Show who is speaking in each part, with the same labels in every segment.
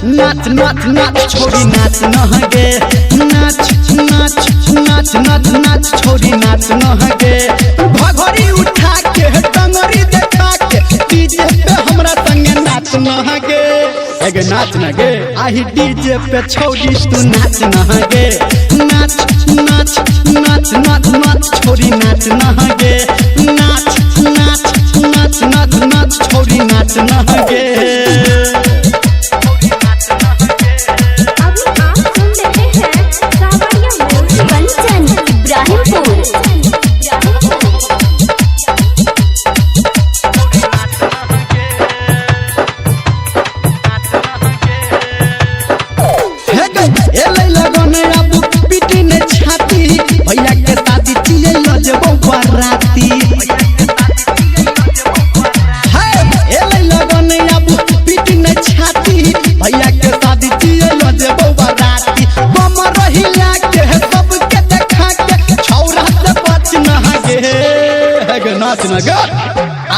Speaker 1: नाच नाच नाच छोरी नाच नहगे नाच नाच नाच नाच नाच छोरी नाच नहगे भगोरी उठा के टंगरी देखा के डीजे पे हमरा संगे नाच नहगे एगे नाच नगे आही डीजे पे छोरी तू नाच नहगे नाच नाच नाच नाच नाच छोरी नाच नहगे नाच नाच नाच नाच नाच छोरी नाच नहगे। भैया के शादी चिए लजबो बराती एले लगन अब पीट न छाती भैया के शादी चिए लजबो बराती बम रहिला के सब के देखा के छौरा से बच नहागे हेगे नाच नगे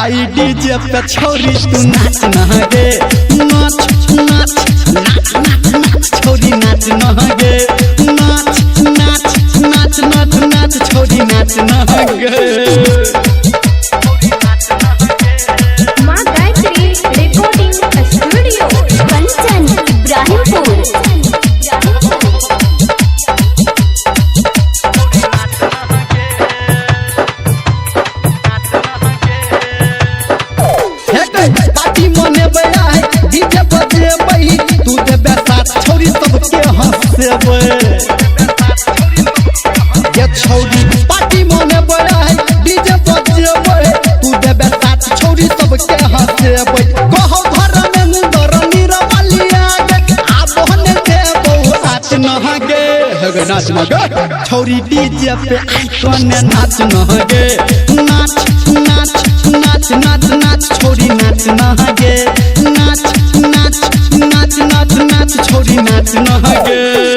Speaker 1: आई डीजे पे छोरी तू नाच नहागे नाच नाच नाच नाच नाच छोरी नाच नहागे नाच नाच नाच नाच नाच छोरी नाच नहगे।
Speaker 2: Maa Gayatri recording studio Kanchan Ibrahimpur.
Speaker 1: Party मनेबे है डीजे बजेबे तू देबे साथ छोरी सबके हंसेबे छोरी पार्टी मने बड़ा है डीजे बजेबे तू देबे साथ छोरी सबके हंसेबे कहो घर में मुंदर निरवलिया आ बहने देबो नाच नहगे हेगे नाच नगे छोरी डीजे पे आइकन नाच नहगे नाच नाच नाच नाच नाच छोरी नाच नहगे नाच नाच नाच नाच नाच छोरी नाच नहगे।